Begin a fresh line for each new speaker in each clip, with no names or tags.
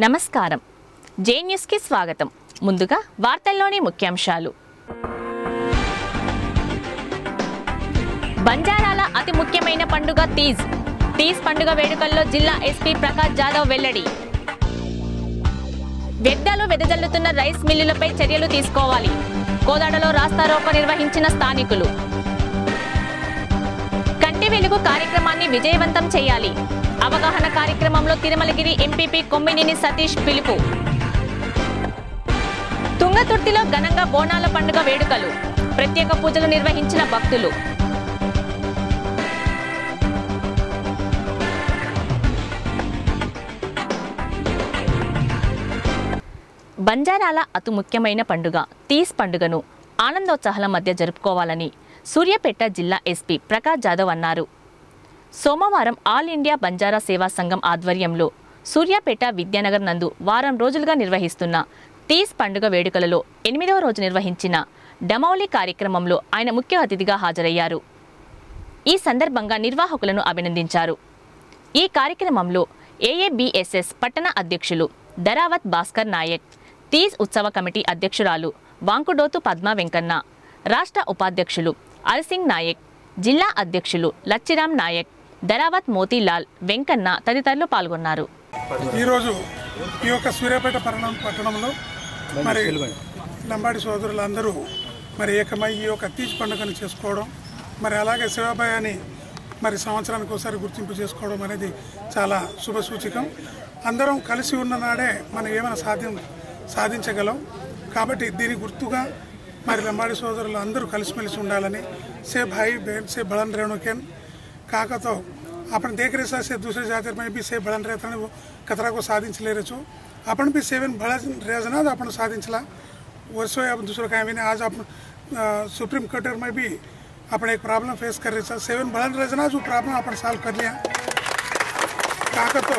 నమస్కారం. జే న్యూస్ కి స్వాగతం. ముందుగా వార్తల్లోని ముఖ్యాంశాలు. బంజారాల అతి ముఖ్యమైన పండుగ తీజ్ పండుగ వేడుకల్లో జిల్లా ఎస్పీ ప్రకాష్ జాదవ్ వెల్లడి. వ్యర్థాలు వెదజల్లుతున్న రైస్ మిల్లులపై చర్యలు తీసుకోవాలి. కోదాడలో రాస్తారోకో నిర్వహించిన స్థానికులు. కంటి వెలుగు కార్యక్రమాన్ని విజయవంతం చేయాలి. అవగాహన కార్యక్రమంలో తిరుమలగిరి ఎంపీపీ కొమ్మినేని సతీష్ పిలుపు. తుంగతుర్తిలో ఘనంగా బోనాల పండుగ వేడుకలు. ప్రత్యేక పూజలు నిర్వహించిన భక్తులు. బంజారాల అతి ముఖ్యమైన పండుగ తీజ్ పండుగను ఆనందోత్సాహాల మధ్య జరుపుకోవాలని సూర్యాపేట జిల్లా ఎస్పీ ప్రకాష్ జాదవ్ అన్నారు. సోమవారం ఆల్ ఇండియా బంజారా సేవా సంఘం ఆధ్వర్యంలో సూర్యాపేట విద్యానగర్ నందు వారం రోజులుగా నిర్వహిస్తున్న తీజ్ పండుగ వేడుకలలో 8వ రోజు నిర్వహించిన డమౌలి కార్యక్రమంలో ఆయన ముఖ్య అతిథిగా హాజరయ్యారు. ఈ సందర్భంగా నిర్వాహకులను అభినందించారు. ఈ కార్యక్రమంలో ఏఏబిఎస్ఎస్ పట్టణ అధ్యక్షులు ధరావత్ భాస్కర్ నాయక్, తీజ్ ఉత్సవ కమిటీ అధ్యక్షురాలు వాంకుడోతు పద్మా వెంకన్న, రాష్ట్ర ఉపాధ్యక్షులు అర్సింగ్ నాయక్, జిల్లా అధ్యక్షులు లచ్చిరామ్ నాయక్, ధరావత్ మోతీలాల్, వెంకన్న తదితరులు పాల్గొన్నారు.
ఈరోజు ఈ యొక్క సూర్యాపేట పట్టణంలో మరి లంబాడి సోదరులందరూ మరి ఏకమై ఈ యొక్క తీజ్ పండుగను చేసుకోవడం, మరి అలాగే శివభయాన్ని మరి సంవత్సరానికి ఒకసారి గుర్తింపు చేసుకోవడం అనేది చాలా శుభసూచకం. అందరం కలిసి ఉన్న నాడే మనం ఏమైనా సాధించగలం. కాబట్టి దీని గుర్తుగా మరి లంబాడి సోదరులు అందరూ కలిసిమెలిసి ఉండాలని से भाई बहन से बढ़न रहने के काका तो अपन देख रहे से दूसरे जाति में भी से बढ़न रहता है वो कतरा को साधिंच ले रहे अपन भी सेवन बढ़ रहना तो अपन साधिंचला वर्षों अब दूसरों का भी आज अपन सुप्रीम कोर्ट में भी अपन एक प्रॉब्लम फेस कर रहे सेवन बढ़न रहना जो प्रॉब्लम अपन सॉल्व कर लिया काका तो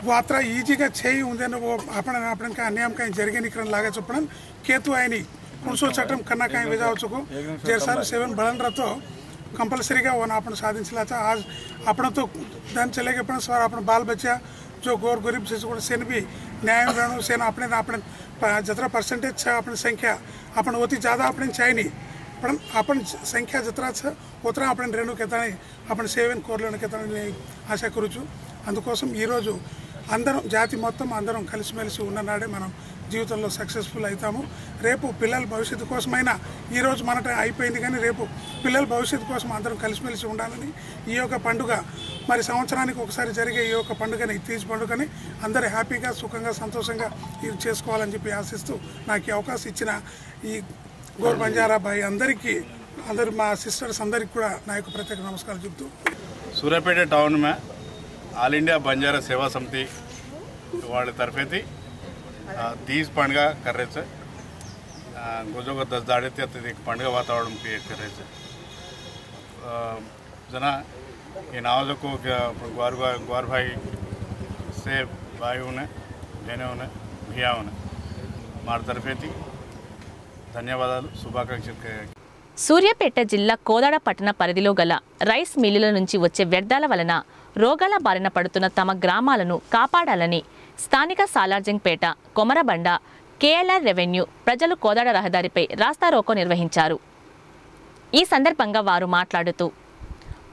वो आत्रा ఈజీగా చేయి ఉందని वो अपन का अन्याय कहीं జరిగే निकरण लागे चुपन केतु आयनी कुणसो चटम कन्ना कहीं विजाव चुको जैसा सेवन बढ़न रहा तो कंपलसरी का वो अपन साधिंचला था. आज अपन तो दिन चले गए अपन सवार अपन बाल बच्चा जो गौर गरीब से भी न्याय रहने से अपने अपने जतरा परसेंटेज अपनी संख्या अपन होती ज़्यादा अपने चाहिए नहीं पण अपन संख्या जतरा उतरा अपने रेणु के अपन सेवन कोरलेन के आशा करूँ. అందుకోసం ఈరోజు అందరం జాతి మొత్తం అందరం కలిసిమెలిసి ఉన్ననాడే మనం జీవితంలో సక్సెస్ఫుల్ అవుతాము. రేపు పిల్లల భవిష్యత్తు కోసమైనా ఈరోజు మన అయిపోయింది కానీ రేపు పిల్లల భవిష్యత్తు కోసం అందరం కలిసిమెలిసి ఉండాలని ఈ యొక్క పండుగ మరి సంవత్సరానికి ఒకసారి జరిగే ఈ యొక్క పండుగని తీజ్ పండుగని అందరూ హ్యాపీగా సుఖంగా సంతోషంగా ఇది చేసుకోవాలని చెప్పి ఆశిస్తూ నాకు ఈ అవకాశం ఇచ్చిన ఈ గోర్ బంజారా భాయ్ అందరికీ అందరు మా సిస్టర్స్ అందరికీ కూడా నా యొక్క ప్రత్యేక నమస్కారాలు చెప్తూ
सूर्यापेट टाउन में ऑल इंडिया बंजारा सेवा समिति वाले तरफे थी तीज पंडग कर रहे थे. गुजो को 10 दाड़े थे एक पंडग वातावरण क्रिएट कर रहे थे. जना इन आवाज़ों को ग्वार भाई से भाई उन्हें बहने उन्हें भैया उन्हें हमारे तरफे थी ధన్యవాదాలు శుభాకాంక్షలు.
సూర్యాపేట జిల్లా కోదాడ పట్టణ పరిధిలో గల రైస్ మిల్లుల నుంచి వచ్చే వ్యర్థాల వలన రోగాల బారిన పడుతున్న తమ గ్రామాలను కాపాడాలని స్థానిక సాలార్జంగ్పేట, కొమరబండ, కేఎల్ఆర్ రెవెన్యూ ప్రజలు కోదాడ రహదారిపై రాస్తారోకో నిర్వహించారు. ఈ సందర్భంగా వారు మాట్లాడుతూ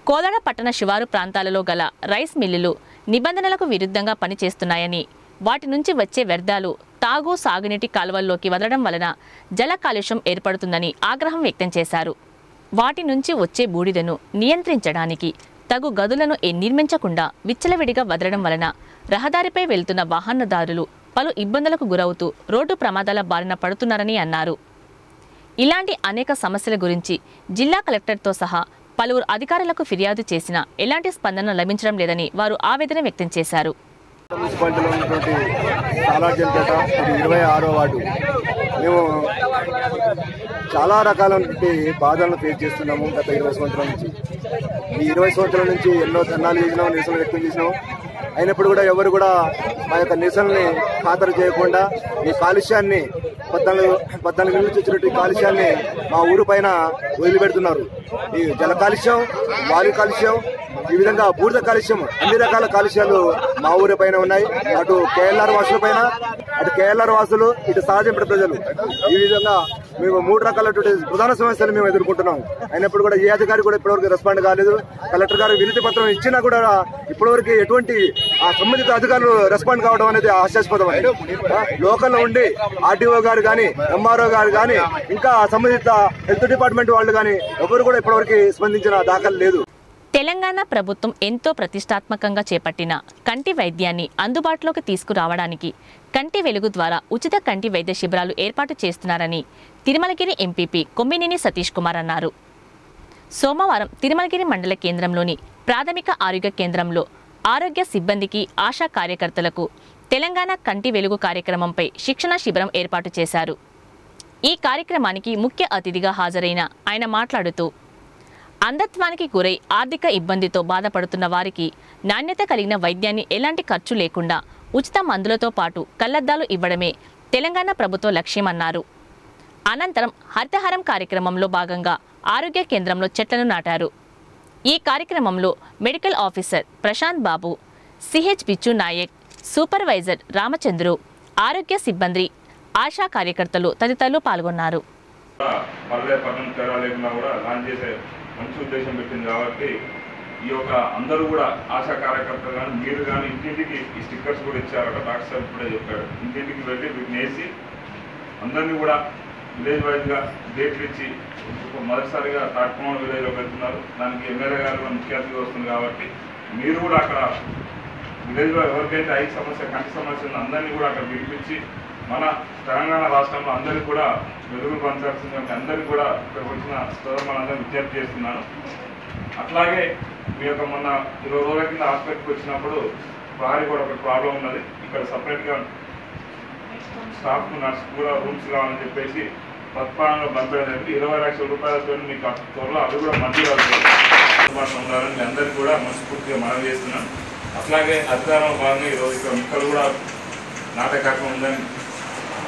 కోదాడ పట్టణ శివారు ప్రాంతాలలో గల రైస్ మిల్లులు నిబంధనలకు విరుద్ధంగా పనిచేస్తున్నాయని, వాటి నుంచి వచ్చే వ్యర్థాలు తాగు సాగునీటి కాలువల్లోకి వదలడం వలన జల కాలుష్యం ఏర్పడుతుందని ఆగ్రహం వ్యక్తం చేశారు. వాటి నుంచి వచ్చే బూడిదను నియంత్రించడానికి తగు గదులను నిర్మించకుండా విచ్చలవిడిగా వదలడం వలన రహదారిపై వెళ్తున్న వాహనదారులు పలు ఇబ్బందులకు గురవుతూ రోడ్డు ప్రమాదాల బారిన పడుతున్నారని అన్నారు. ఇలాంటి అనేక సమస్యల గురించి జిల్లా కలెక్టర్తో సహా పలువురు అధికారులకు ఫిర్యాదు చేసినా ఎలాంటి స్పందన లభించడం లేదని వారు ఆవేదన వ్యక్తం చేశారు.
మున్సిపాలిటీలో ఉన్నటువంటి సాలార్జంపేట 26వ వార్డు మేము చాలా రకాలైనటువంటి బాధలను ఫేస్ చేస్తున్నాము. గత 20 సంవత్సరాల నుంచి ఈ 20 సంవత్సరాల నుంచి ఎన్నో ధర్నాలు చేసినాం, నిరసన వ్యక్తం చేసినాం. అయినప్పుడు కూడా ఎవరు కూడా మా యొక్క నిరసనని ఖాతరు చేయకుండా ఈ కాలుష్యాన్ని 14 నుంచి వచ్చినటువంటి కాలుష్యాన్ని మా ఊరు పైన వదిలిపెడుతున్నారు. ఈ జల కాలుష్యం, వాయు కాలుష్యం, ఈ విధంగా బూడిద కాలుష్యం, అన్ని రకాల కాలుష్యాలు మా ఊరి పైన ఉన్నాయి. అటు కేఎల్ఆర్ వాసుల పైన, అటు కేఎల్ఆర్ వాసులు, ఇటు సహజంపేట ప్రజలు. ఈ విధంగా మేము 3 రకాలైనటువంటి ప్రధాన సమస్యలు మేము ఎదుర్కొంటున్నాం. అయినప్పుడు కూడా ఏ అధికారి కూడా ఇప్పటివరకు రెస్పాండ్ కాలేదు. కలెక్టర్ గారు వినతి పత్రం ఇచ్చినా కూడా ఇప్పటివరకు ఎటువంటి ఆ సంబంధిత అధికారులు రెస్పాండ్ కావడం అనేది ఆశాస్పదం. లోకల్లో ఉండి ఆర్టీఓ గారు కానీ, ఎంఆర్ఓ గారు కానీ, ఇంకా సంబంధిత హెల్త్ డిపార్ట్మెంట్ వాళ్ళు కానీ ఎవరు కూడా ఇప్పటివరకు స్పందించిన దాఖలు లేదు.
తెలంగాణ ప్రభుత్వం ఎంతో ప్రతిష్టాత్మకంగా చేపట్టిన కంటి వైద్యాన్ని అందుబాటులోకి తీసుకురావడానికి కంటి వెలుగు ద్వారా ఉచిత కంటి వైద్య శిబిరాలు ఏర్పాటు చేస్తున్నారని తిరుమలగిరి ఎంపీపీ కొమ్మినేని సతీష్ కుమార్ అన్నారు. సోమవారం తిరుమలగిరి మండల కేంద్రంలోని ప్రాథమిక ఆరోగ్య కేంద్రంలో ఆరోగ్య సిబ్బందికి, ఆశా కార్యకర్తలకు తెలంగాణ కంటి వెలుగు కార్యక్రమంపై శిక్షణ శిబిరం ఏర్పాటు చేశారు. ఈ కార్యక్రమానికి ముఖ్య అతిథిగా హాజరైన ఆయన మాట్లాడుతూ, అంధత్వానికి గురై ఆర్థిక ఇబ్బందితో బాధపడుతున్న వారికి నాణ్యత కలిగిన వైద్యాన్ని ఎలాంటి ఖర్చు లేకుండా ఉచిత మందులతో పాటు కళ్లద్దాలు ఇవ్వడమే తెలంగాణ ప్రభుత్వ లక్ష్యమన్నారు. అనంతరం హరితహారం కార్యక్రమంలో భాగంగా ఆరోగ్య కేంద్రంలో చెట్లను నాటారు. ఈ కార్యక్రమంలో మెడికల్ ఆఫీసర్ ప్రశాంత్ బాబు, సిహెచ్ బిచ్చు నాయక్, సూపర్వైజర్ రామచంద్రు, ఆరోగ్య సిబ్బంది, ఆశా కార్యకర్తలు తదితరులు పాల్గొన్నారు.
మంచి ఉద్దేశం పెట్టింది కాబట్టి ఈ యొక్క అందరూ కూడా ఆశా కార్యకర్తలు కానీ, మీరు కానీ ఇంటింటికి ఈ స్టిక్కర్స్ కూడా ఇచ్చారట. డాక్టర్ సార్ ఇప్పుడే చెప్పాడు. ఇంటింటికి వెళ్ళి వీటిని వేసి అందరినీ కూడా విలేజ్ వైజ్గా డేట్లు ఇచ్చి మొదటిసారిగా తాట్కొండ విలేజ్లో పెడుతున్నారు. దానికి ఎమ్మెల్యే గారు ముఖ్య అతిథిగా వస్తుంది కాబట్టి మీరు కూడా అక్కడ విలేజ్లో ఎవరికైతే ఐ సమస్య, కంటి సమస్య ఉందో అందరినీ కూడా అక్కడ పిలిపించి మన తెలంగాణ రాష్ట్రంలో అందరికీ కూడా వెలుగులు పంచాల్సింది. అందరికీ కూడా ఇక్కడ వచ్చిన సోదరులందరినీ విజ్ఞప్తి చేస్తున్నాను. అట్లాగే మీ యొక్క మొన్న 20 రోజుల కింద హాస్పిటల్కి వచ్చినప్పుడు వారి కూడా ఒక ప్రాబ్లం ఉన్నది. ఇక్కడ సపరేట్గా స్టాఫ్, నర్స్ కూడా రూమ్స్ కావాలని చెప్పేసి ప్రతిపాదనలో పంపేది 20 లక్షల రూపాయలతో మీకు త్వరలో అవి కూడా మంజూరు అవుతుంది ఉండాలని మీ అందరికీ కూడా మనస్ఫూర్తిగా మనవి చేస్తున్నాను. అట్లాగే అధికారంలో భాగంగా ఈరోజు ఇక్కడ ముక్కలు కూడా నాటే కార్యక్రమం ఉందని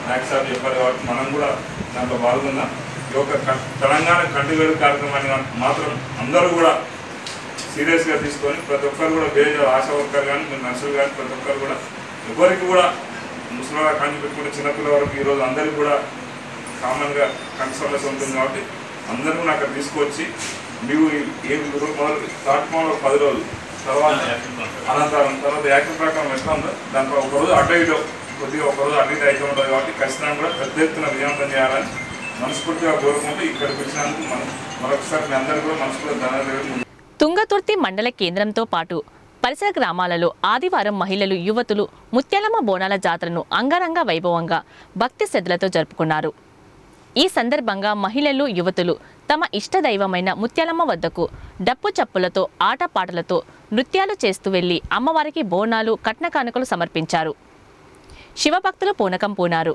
నాయక్ సార్ చెప్పారు కాబట్టి మనం కూడా దాంట్లో పాల్గొన్నాం. ఈ యొక్క తెలంగాణ కంటి వెలుగు కార్యక్రమాన్ని మాత్రం అందరూ కూడా సీరియస్గా తీసుకొని ప్రతి ఒక్కరు కూడా విలేజ్ ఆశా వర్కర్ కానీ, నర్సులు కానీ ప్రతి ఒక్కరు కూడా ఎవరికి కూడా ముసలిగా కంటి పెట్టుకుంటే చిన్నపిల్లల వరకు ఈరోజు అందరికీ కూడా కామన్గా కంటి సమస్య ఉంటుంది కాబట్టి అందరూ కూడా అక్కడ తీసుకొచ్చి మీరు మొదలు తాట్కొండలో 10 రోజులు తర్వాత అనంతరం తర్వాత యాక్టివ్ ప్రకారం ఎట్లా ఉందో దాంట్లో ఒకరోజు అటు ఇటు కొద్దిగా ఒకరోజు అటు ఇటు అయితే ఉంటుంది కాబట్టి ఖచ్చితంగా కూడా పెద్ద ఎత్తున విజయవంతం చేయాలని మనస్ఫూర్తిగా కోరుకుంటూ ఇక్కడికి వచ్చినందుకు మరొకసారి మీ అందరూ కూడా మనస్ఫూర్తిగా ధన్యవాదాలు.
తుంగతుర్తి మండల కేంద్రంతో పాటు పరిసర గ్రామాలలో ఆదివారం మహిళలు, యువతులు ముత్యాలమ్మ బోనాల జాతరను అంగరంగ వైభవంగా భక్తి శ్రద్ధలతో జరుపుకున్నారు. ఈ సందర్భంగా మహిళలు, యువతులు తమ ఇష్టదైవమైన ముత్యాలమ్మ వద్దకు డప్పు చప్పులతో, ఆటపాటలతో నృత్యాలు చేస్తూ వెళ్లి అమ్మవారికి బోనాలు, కట్న కానుకలు సమర్పించారు. శివభక్తులు పూనకం పూనారు.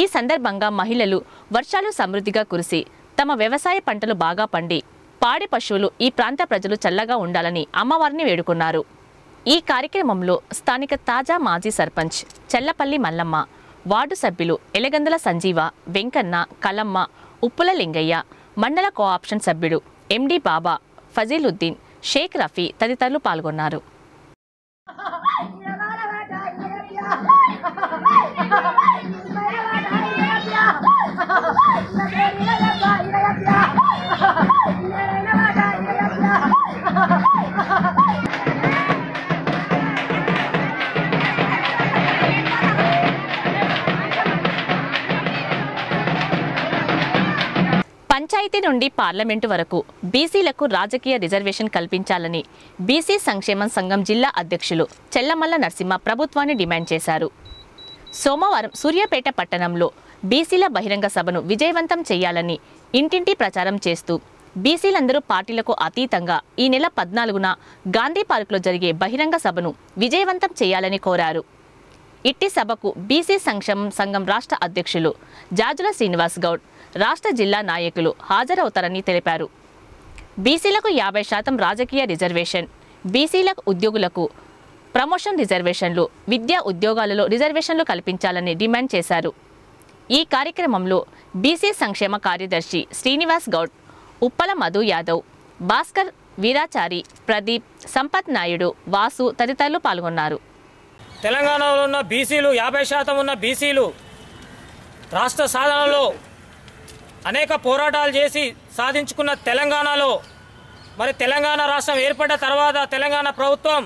ఈ సందర్భంగా మహిళలు వర్షాలు సమృద్ధిగా కురిసి తమ వ్యవసాయ పంటలు బాగా పండి పాడి పశువులు, ఈ ప్రాంత ప్రజలు చల్లగా ఉండాలని అమ్మవారిని వేడుకున్నారు. ఈ కార్యక్రమంలో స్థానిక తాజా మాజీ సర్పంచ్ చెల్లపల్లి మల్లమ్మ, వార్డు సభ్యులు ఎలగందల సంజీవ, వెంకన్న, కలమ్మ, ఉప్పుల లింగయ్య, మండల కోఆప్షన్ సభ్యుడు ఎండి బాబా, ఫజీలుద్దీన్, షేక్ రఫీ తదితరులు పాల్గొన్నారు. పంచాయతీ నుండి పార్లమెంటు వరకు బీసీలకు రాజకీయ రిజర్వేషన్ కల్పించాలని బీసీ సంక్షేమ సంఘం జిల్లా అధ్యక్షులు చెల్లమల్ల నరసింహ ప్రభుత్వాన్ని డిమాండ్ చేశారు. సోమవారం సూర్యాపేట పట్టణంలో బీసీల బహిరంగ సభను విజయవంతం చేయాలని ఇంటింటి ప్రచారం చేస్తూ బీసీలందరూ పార్టీలకు అతీతంగా ఈ నెల 14న గాంధీ పార్కులో జరిగే బహిరంగ సభను విజయవంతం చేయాలని కోరారు. ఇట్టి సభకు బీసీ సంక్షేమ సంఘం రాష్ట్ర అధ్యక్షులు జాజుల శ్రీనివాస్ గౌడ్, రాష్ట్ర జిల్లా నాయకులు హాజరవుతారని తెలిపారు. బీసీలకు 50% రాజకీయ రిజర్వేషన్, బీసీలకు ఉద్యోగులకు ప్రమోషన్ రిజర్వేషన్లు, విద్యా ఉద్యోగాలలో రిజర్వేషన్లు కల్పించాలని డిమాండ్ చేశారు. ఈ కార్యక్రమంలో బీసీ సంక్షేమ కార్యదర్శి శ్రీనివాస్ గౌడ్, ఉప్పల మధు యాదవ్, భాస్కర్ వీరాచారి, ప్రదీప్, సంపత్ నాయుడు, వాసు తదితరులు పాల్గొన్నారు.
తెలంగాణలో ఉన్న బీసీలు 50% ఉన్న బీసీలు రాష్ట్ర సాధనలో అనేక పోరాటాలు చేసి సాధించుకున్న తెలంగాణలో మరి తెలంగాణ రాష్ట్రం ఏర్పడ్డ తర్వాత తెలంగాణ ప్రభుత్వం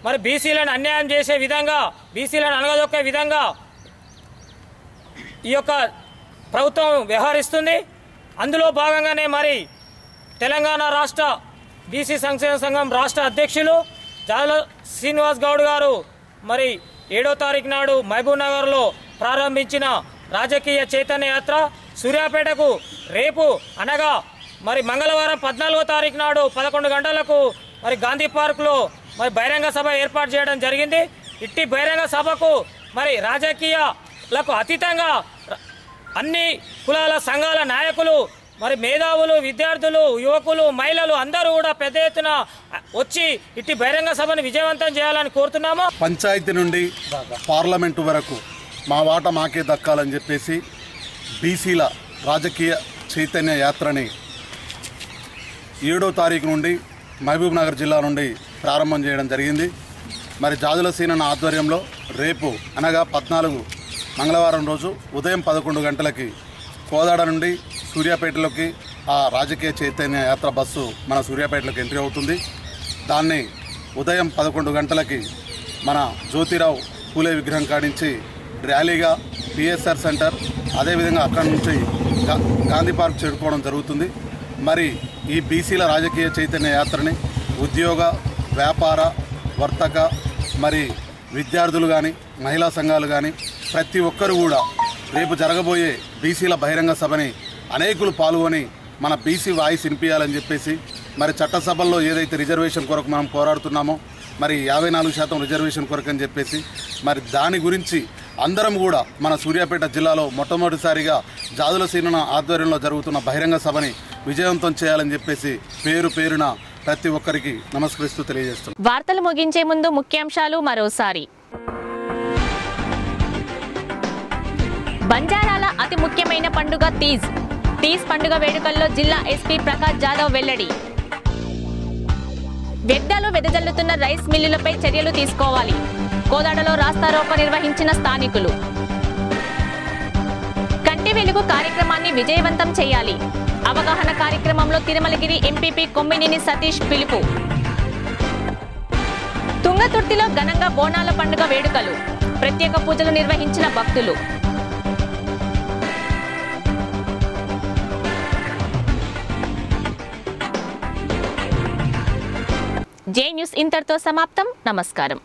మరి బీసీలను అన్యాయం చేసే విధంగా, బీసీలను అణగదొక్కే విధంగా ఈ యొక్క ప్రభుత్వం వ్యవహరిస్తుంది. అందులో భాగంగానే మరి తెలంగాణ రాష్ట్ర బీసీ సంక్షేమ సంఘం రాష్ట్ర అధ్యక్షులు జాల శ్రీనివాస్ గౌడ్ గారు మరి 7వ తారీఖు నాడు మహబూబ్ నగర్లో ప్రారంభించిన రాజకీయ చైతన్య యాత్ర సూర్యాపేటకు రేపు అనగా మరి మంగళవారం 14వ తారీఖు నాడు 11 గంటలకు మరి గాంధీ పార్కులో మరి బహిరంగ సభ ఏర్పాటు చేయడం జరిగింది. ఇట్టి బహిరంగ సభకు మరి రాజకీయాలకు అతీతంగా అన్ని కులాల సంఘాల నాయకులు మరి మేధావులు, విద్యార్థులు, యువకులు, మహిళలు అందరూ కూడా పెద్ద ఎత్తున వచ్చి ఇట్టి బహిరంగ సభను విజయవంతం చేయాలని కోరుతున్నాము.
పంచాయతీ నుండి పార్లమెంటు వరకు మా వాట మాకే దక్కాలని చెప్పేసి బీసీల రాజకీయ చైతన్య యాత్రని 7వ తారీఖు నుండి మహబూబ్ నగర్ జిల్లా నుండి ప్రారంభం చేయడం జరిగింది. మరి జాజుల సీనన్న ఆధ్వర్యంలో రేపు అనగా 14 మంగళవారం రోజు ఉదయం 11 గంటలకి కోదాడ నుండి సూర్యాపేటలోకి ఆ రాజకీయ చైతన్య యాత్ర బస్సు మన సూర్యాపేటలోకి ఎంట్రీ అవుతుంది. దాన్ని ఉదయం 11 గంటలకి మన జ్యోతిరావు పూలే విగ్రహం కాడించి ర్యాలీగా పిఎస్ఆర్ సెంటర్, అదేవిధంగా అక్కడి నుంచి గాంధీ పార్క్ చేరుకోవడం జరుగుతుంది. మరి ఈ బీసీల రాజకీయ చైతన్య యాత్రని ఉద్యోగ, వ్యాపార, వర్తక, మరి విద్యార్థులు కానీ, మహిళా సంఘాలు కానీ ప్రతి ఒక్కరు కూడా రేపు జరగబోయే బీసీల బహిరంగ సభని అనేకులు పాల్గొని మన బీసీ వాయిస్ వినిపించాలని చెప్పేసి మరి చట్టసభల్లో ఏదైతే రిజర్వేషన్ కొరకు మనం పోరాడుతున్నామో మరి 54% రిజర్వేషన్ కొరకు అని చెప్పేసి మరి దాని గురించి అందరం కూడా మన సూర్యాపేట జిల్లాలో మొట్టమొదటిసారిగా జాజుల సీనన్న ఆధ్వర్యంలో జరుగుతున్న బహిరంగ సభని విజయవంతం చేయాలని చెప్పేసి పేరు పేరున ప్రతి ఒక్కరికి నమస్కరిస్తూ తెలియజేస్తున్నాం.
వార్తలు ముగించే ముందు ముఖ్యాంశాలు మరోసారి. బంజారాల అతి ముఖ్యమైన పండుగ తీజ్. తీజ్ పండుగ వేడుకల్లో జిల్లా ఎస్పీ ప్రకాష్ జాదవ్ వెల్లడి. వ్యర్థాలు వెదజల్లుతున్న రైస్ మిల్లులపై చర్యలు తీసుకోవాలి. కోదాడలో రాస్తారోకో నిర్వహించిన స్థానికులు. కంటి వెలుగు కార్యక్రమాన్ని విజయవంతం చేయాలి. అవగాహన కార్యక్రమంలో తిరుమలగిరి ఎంపీపీ కొమ్మినేని సతీష్ పిలుపు. తుంగతుర్తిలో ఘనంగా బోనాల పండుగ వేడుకలు. ప్రత్యేక పూజలు నిర్వహించిన భక్తులు. జే న్యూస్ ఇంతటితో సమాప్తం. నమస్కారం.